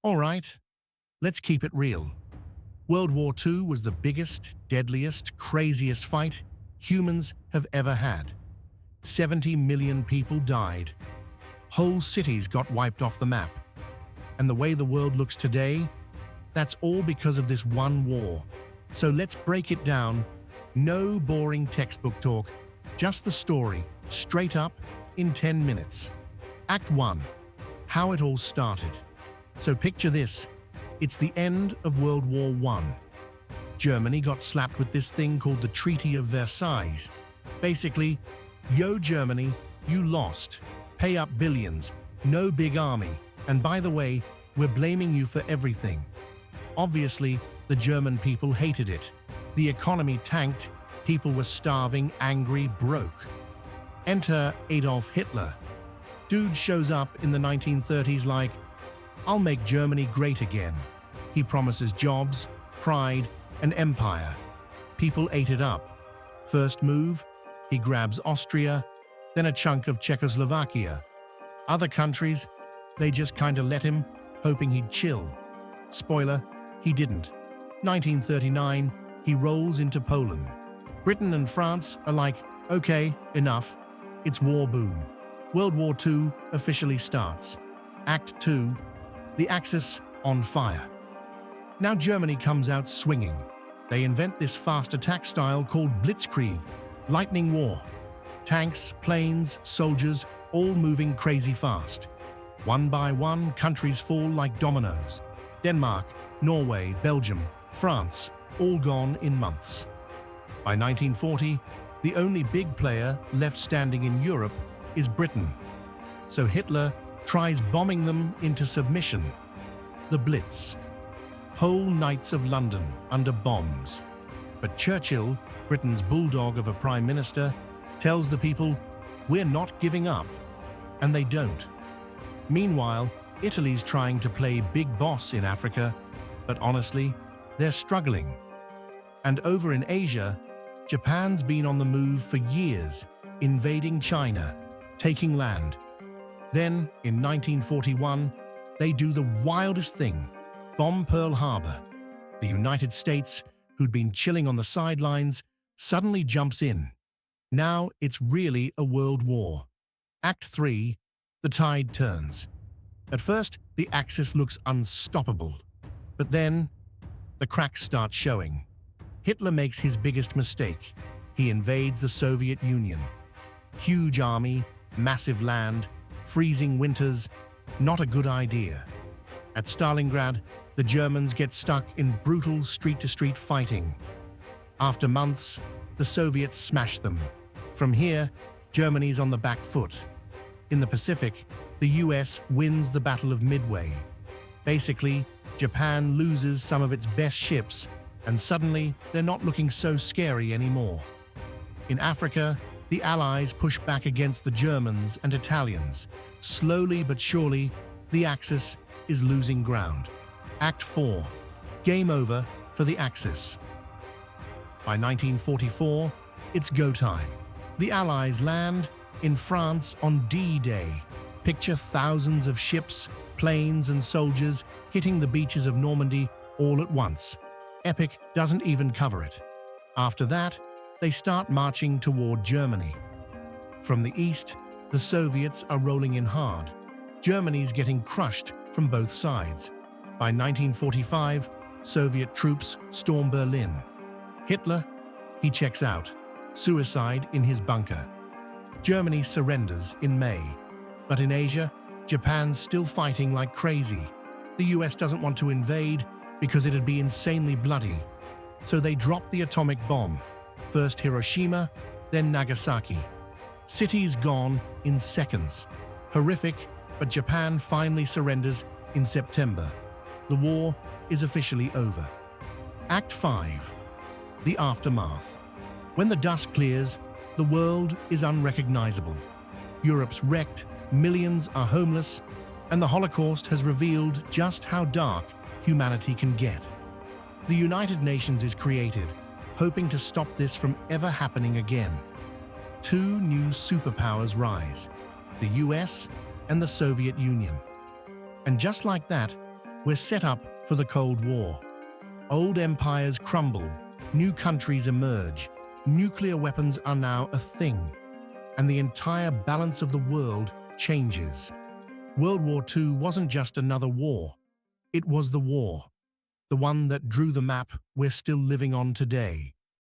All right, let's keep it real. World War II was the biggest, deadliest, craziest fight humans have ever had. 70 million people died. Whole cities got wiped off the map. And the way the world looks today, that's all because of this one war. So let's break it down. No boring textbook talk, just the story, straight up, in 10 minutes. Act 1. How it all started. So picture this. It's the end of World War I. Germany got slapped with this thing called the Treaty of Versailles. Basically, yo Germany, you lost. Pay up billions, no big army, and by the way, we're blaming you for everything. Obviously, the German people hated it. The economy tanked, people were starving, angry, broke. Enter Adolf Hitler. Dude shows up in the 1930s like, I'll make Germany great again. He promises jobs, pride, and empire. People ate it up. First move, he grabs Austria, then a chunk of Czechoslovakia. Other countries, they just kinda let him, hoping he'd chill. Spoiler, he didn't. 1939, he rolls into Poland. Britain and France are like, okay, enough. It's war boom. World War II officially starts. Act 2, the Axis on fire. Now Germany comes out swinging. They invent this fast attack style called Blitzkrieg, lightning war. Tanks, planes, soldiers, all moving crazy fast. One by one, countries fall like dominoes. Denmark, Norway, Belgium, France, all gone in months. By 1940, the only big player left standing in Europe is Britain. So Hitler tries bombing them into submission. The Blitz. Whole nights of London under bombs. But Churchill, Britain's bulldog of a prime minister, tells the people, we're not giving up. And they don't. Meanwhile, Italy's trying to play big boss in Africa, but honestly, they're struggling. And over in Asia, Japan's been on the move for years, invading China, taking land. Then, in 1941, they do the wildest thing, bomb Pearl Harbor. The United States, who'd been chilling on the sidelines, suddenly jumps in. Now it's really a world war. Act 3, the tide turns. At first, the Axis looks unstoppable. But then, the cracks start showing. Hitler makes his biggest mistake. He invades the Soviet Union. Huge army, massive land, freezing winters, not a good idea. At Stalingrad, the Germans get stuck in brutal street-to-street fighting. After months, the Soviets smash them. From here, Germany's on the back foot. In the Pacific, the US wins the Battle of Midway. Basically, Japan loses some of its best ships, and suddenly they're not looking so scary anymore. In Africa, the Allies push back against the Germans and Italians. Slowly but surely, the Axis is losing ground. Act 4. Game over for the Axis. By 1944, it's go time. The Allies land in France on D-Day. Picture thousands of ships, planes and soldiers hitting the beaches of Normandy all at once. Epic doesn't even cover it. After that, they start marching toward Germany. From the east, the Soviets are rolling in hard. Germany's getting crushed from both sides. By 1945, Soviet troops storm Berlin. Hitler, he checks out. Suicide in his bunker. Germany surrenders in May. But in Asia, Japan's still fighting like crazy. The US doesn't want to invade because it'd be insanely bloody. So they drop the atomic bomb. First Hiroshima, then Nagasaki. Cities gone in seconds. Horrific, but Japan finally surrenders in September. The war is officially over. Act 5. The aftermath. When the dust clears, the world is unrecognizable. Europe's wrecked, millions are homeless, and the Holocaust has revealed just how dark humanity can get. The United Nations is created, hoping to stop this from ever happening again. Two new superpowers rise, the US and the Soviet Union. And just like that, We're set up for the Cold War. Old empires crumble, new countries emerge, nuclear weapons are now a thing, and the entire balance of the world changes. World War II wasn't just another war. It was the war, the one that drew the map we're still living on today.